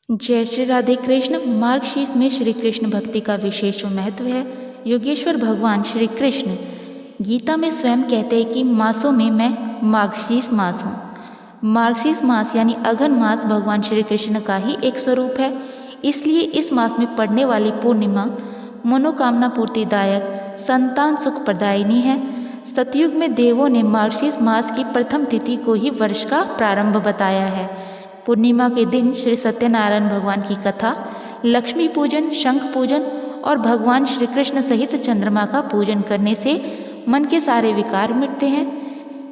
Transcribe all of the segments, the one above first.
जय श्री राधे कृष्ण। मार्गशीर्ष में श्री कृष्ण भक्ति का विशेष महत्व है। योगेश्वर भगवान श्री कृष्ण गीता में स्वयं कहते हैं कि मासों में मैं मार्गशीर्ष मास हूँ। मार्गशीर्ष मास यानी अघन मास भगवान श्री कृष्ण का ही एक स्वरूप है। इसलिए इस मास में पड़ने वाली पूर्णिमा मनोकामना पूर्तिदायक, संतान सुख प्रदायिनी है। सतयुग में देवों ने मार्गशीर्ष मास की प्रथम तिथि को ही वर्ष का प्रारंभ बताया है। पूर्णिमा के दिन श्री सत्यनारायण भगवान की कथा, लक्ष्मी पूजन, शंख पूजन और भगवान श्री कृष्ण सहित चंद्रमा का पूजन करने से मन के सारे विकार मिटते हैं,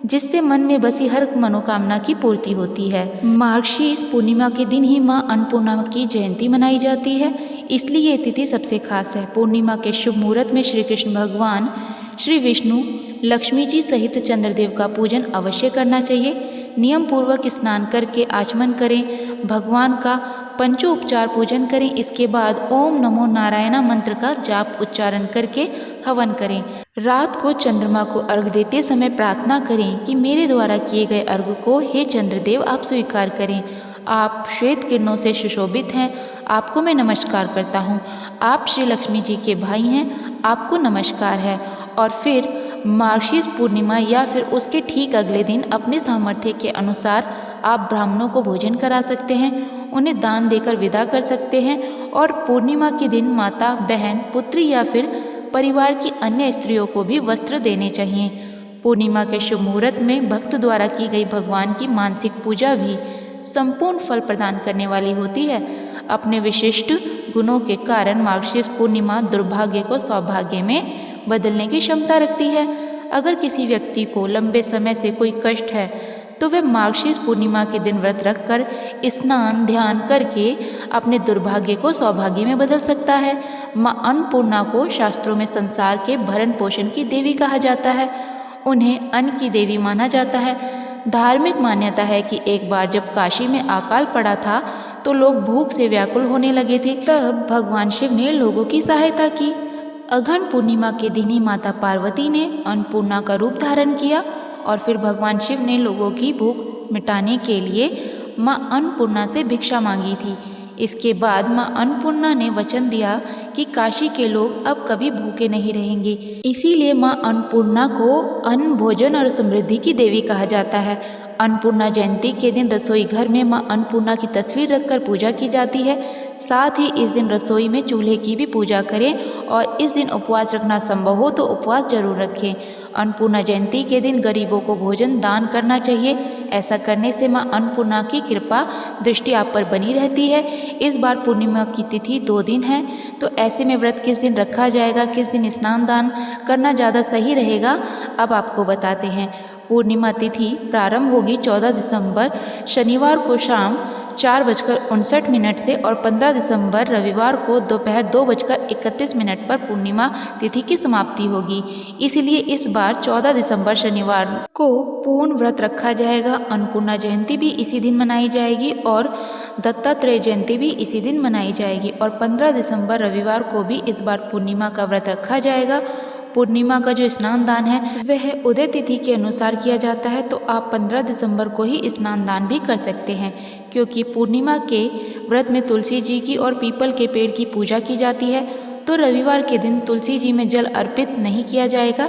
जिससे मन में बसी हर मनोकामना की पूर्ति होती है। मार्गशीर्ष पूर्णिमा के दिन ही मां अन्नपूर्णा की जयंती मनाई जाती है, इसलिए ये तिथि सबसे खास है। पूर्णिमा के शुभ मुहूर्त में श्री कृष्ण भगवान, श्री विष्णु, लक्ष्मी जी सहित चंद्रदेव का पूजन अवश्य करना चाहिए। नियम पूर्वक स्नान करके आचमन करें, भगवान का पंचोपचार पूजन करें। इसके बाद ओम नमो नारायणा मंत्र का जाप उच्चारण करके हवन करें। रात को चंद्रमा को अर्घ देते समय प्रार्थना करें कि मेरे द्वारा किए गए अर्घ को हे चंद्रदेव आप स्वीकार करें। आप श्वेत किरणों से सुशोभित हैं, आपको मैं नमस्कार करता हूँ। आप श्री लक्ष्मी जी के भाई हैं, आपको नमस्कार है। और फिर मार्गशीर्ष पूर्णिमा या फिर उसके ठीक अगले दिन अपने सामर्थ्य के अनुसार आप ब्राह्मणों को भोजन करा सकते हैं, उन्हें दान देकर विदा कर सकते हैं। और पूर्णिमा के दिन माता, बहन, पुत्री या फिर परिवार की अन्य स्त्रियों को भी वस्त्र देने चाहिए। पूर्णिमा के शुभ मुहूर्त में भक्त द्वारा की गई भगवान की मानसिक पूजा भी संपूर्ण फल प्रदान करने वाली होती है। अपने विशिष्ट गुणों के कारण मार्गशीर्ष पूर्णिमा दुर्भाग्य को सौभाग्य में बदलने की क्षमता रखती है। अगर किसी व्यक्ति को लंबे समय से कोई कष्ट है तो वह मार्गशीर्ष पूर्णिमा के दिन व्रत रखकर स्नान ध्यान करके अपने दुर्भाग्य को सौभाग्य में बदल सकता है। मां अन्नपूर्णा को शास्त्रों में संसार के भरण पोषण की देवी कहा जाता है। उन्हें अन्न की देवी माना जाता है। धार्मिक मान्यता है कि एक बार जब काशी में अकाल पड़ा था तो लोग भूख से व्याकुल होने लगे थे। तब भगवान शिव ने लोगों की सहायता की। अघन पूर्णिमा के दिन ही माता पार्वती ने अन्नपूर्णा का रूप धारण किया और फिर भगवान शिव ने लोगों की भूख मिटाने के लिए मां अन्नपूर्णा से भिक्षा मांगी थी। इसके बाद मां अन्नपूर्णा ने वचन दिया कि काशी के लोग अब कभी भूखे नहीं रहेंगे। इसीलिए मां अन्नपूर्णा को अन्न, भोजन और समृद्धि की देवी कहा जाता है। अन्नपूर्णा जयंती के दिन रसोई घर में मां अन्नपूर्णा की तस्वीर रखकर पूजा की जाती है। साथ ही इस दिन रसोई में चूल्हे की भी पूजा करें और इस दिन उपवास रखना संभव हो तो उपवास जरूर रखें। अन्नपूर्णा जयंती के दिन गरीबों को भोजन दान करना चाहिए। ऐसा करने से मां अन्नपूर्णा की कृपा दृष्टि आप पर बनी रहती है। इस बार पूर्णिमा की तिथि 2 दिन है, तो ऐसे में व्रत किस दिन रखा जाएगा, किस दिन स्नान दान करना ज़्यादा सही रहेगा, अब आपको बताते हैं। पूर्णिमा तिथि प्रारंभ होगी 14 दिसंबर शनिवार को शाम 4:59 से और 15 दिसंबर रविवार को दोपहर 2:31 पर पूर्णिमा तिथि की समाप्ति होगी। इसलिए इस बार 14 दिसंबर शनिवार को पूर्ण व्रत रखा जाएगा। अन्नपूर्णा जयंती भी इसी दिन मनाई जाएगी और दत्तात्रेय जयंती भी इसी दिन मनाई जाएगी। और 15 दिसंबर रविवार को भी इस बार पूर्णिमा का व्रत रखा जाएगा। पूर्णिमा का जो स्नान दान है वह उदय तिथि के अनुसार किया जाता है, तो आप 15 दिसंबर को ही स्नान दान भी कर सकते हैं, क्योंकि पूर्णिमा के व्रत में तुलसी जी की और पीपल के पेड़ की पूजा की जाती है। तो रविवार के दिन तुलसी जी में जल अर्पित नहीं किया जाएगा,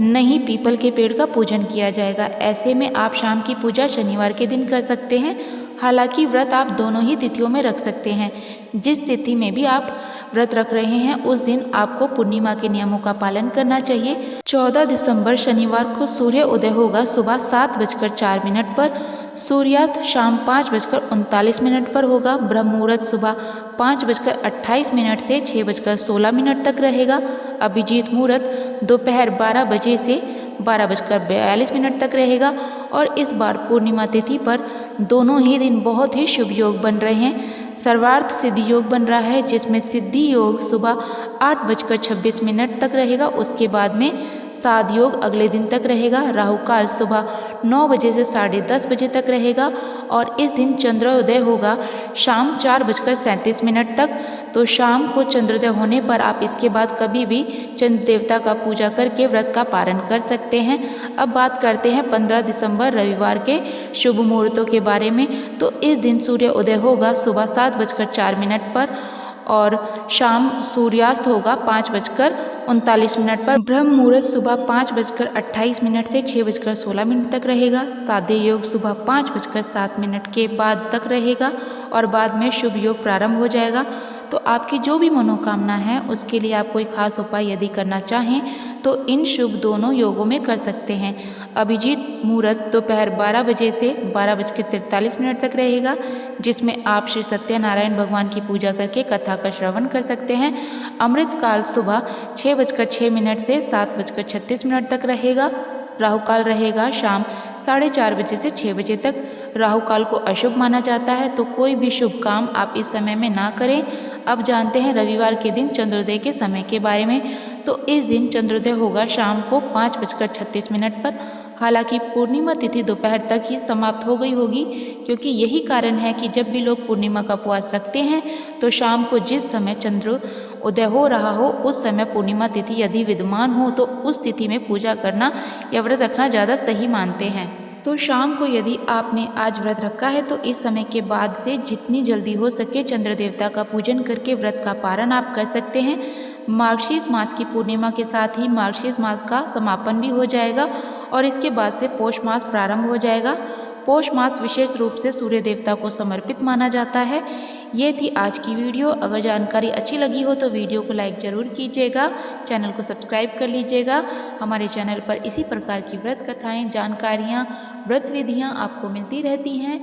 न ही पीपल के पेड़ का पूजन किया जाएगा। ऐसे में आप शाम की पूजा शनिवार के दिन कर सकते हैं। हालांकि व्रत आप दोनों ही तिथियों में रख सकते हैं। जिस तिथि में भी आप व्रत रख रहे हैं उस दिन आपको पूर्णिमा के नियमों का पालन करना चाहिए। 14 दिसंबर शनिवार को सूर्य उदय होगा सुबह 7:04 पर। सूर्यास्त शाम 5:39 पर होगा। ब्रह्म मुहूर्त सुबह 5:28 से 6:16 तक रहेगा। अभिजीत मुहूर्त दोपहर 12 बजे से 12:42 तक रहेगा। और इस बार पूर्णिमा तिथि पर दोनों ही दिन बहुत ही शुभ योग बन रहे हैं। सर्वार्थ सिद्धि योग बन रहा है, जिसमें सिद्धि योग सुबह 8:26 तक रहेगा। उसके बाद में साध योग अगले दिन तक रहेगा। राहु काल सुबह 9 बजे से 10:30 बजे तक रहेगा और इस दिन चंद्रोदय होगा शाम 4:37 तक। तो शाम को चंद्रोदय होने पर आप इसके बाद कभी भी चंद्र देवता का पूजा करके व्रत का पारण कर सकते हैं। अब बात करते हैं 15 दिसंबर रविवार के शुभ मुहूर्तों के बारे में। तो इस दिन सूर्य उदय होगा सुबह 7:04 पर और शाम सूर्यास्त होगा 5:39 पर। ब्रह्म मुहूर्त सुबह 5:28 से 6:16 तक रहेगा। साध्य योग सुबह 5:07 के बाद तक रहेगा और बाद में शुभ योग प्रारंभ हो जाएगा। तो आपकी जो भी मनोकामना है उसके लिए आप कोई खास उपाय यदि करना चाहें तो इन शुभ दोनों योगों में कर सकते हैं। अभिजीत मुहूर्त दोपहर 12 बजे से 12:43 तक रहेगा, जिसमें आप श्री सत्यनारायण भगवान की पूजा करके कथा का श्रवण कर सकते हैं। अमृत काल सुबह 6:06 से 7:36 तक रहेगा। राहु काल रहेगा शाम 4:30 बजे से 6 बजे तक। राहु काल को अशुभ माना जाता है, तो कोई भी शुभ काम आप इस समय में ना करें। अब जानते हैं रविवार के दिन चंद्रोदय के समय के बारे में। तो इस दिन चंद्रोदय होगा शाम को 5:36 पर। हालांकि पूर्णिमा तिथि दोपहर तक ही समाप्त हो गई होगी, क्योंकि यही कारण है कि जब भी लोग पूर्णिमा का उपवास रखते हैं तो शाम को जिस समय चंद्र उदय हो रहा हो उस समय पूर्णिमा तिथि यदि विद्यमान हो तो उस तिथि में पूजा करना या व्रत रखना ज़्यादा सही मानते हैं। तो शाम को यदि आपने आज व्रत रखा है तो इस समय के बाद से जितनी जल्दी हो सके चंद्र देवता का पूजन करके व्रत का पारण आप कर सकते हैं। मार्गशीर्ष मास की पूर्णिमा के साथ ही मार्गशीर्ष मास का समापन भी हो जाएगा और इसके बाद से पौष मास प्रारंभ हो जाएगा। पौष मास विशेष रूप से सूर्य देवता को समर्पित माना जाता है। ये थी आज की वीडियो। अगर जानकारी अच्छी लगी हो तो वीडियो को लाइक ज़रूर कीजिएगा, चैनल को सब्सक्राइब कर लीजिएगा। हमारे चैनल पर इसी प्रकार की व्रत कथाएं, जानकारियाँ, व्रत विधियाँ आपको मिलती रहती हैं।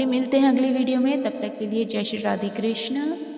मिलते हैं अगली वीडियो में। तब तक के लिए जय श्री राधे कृष्ण।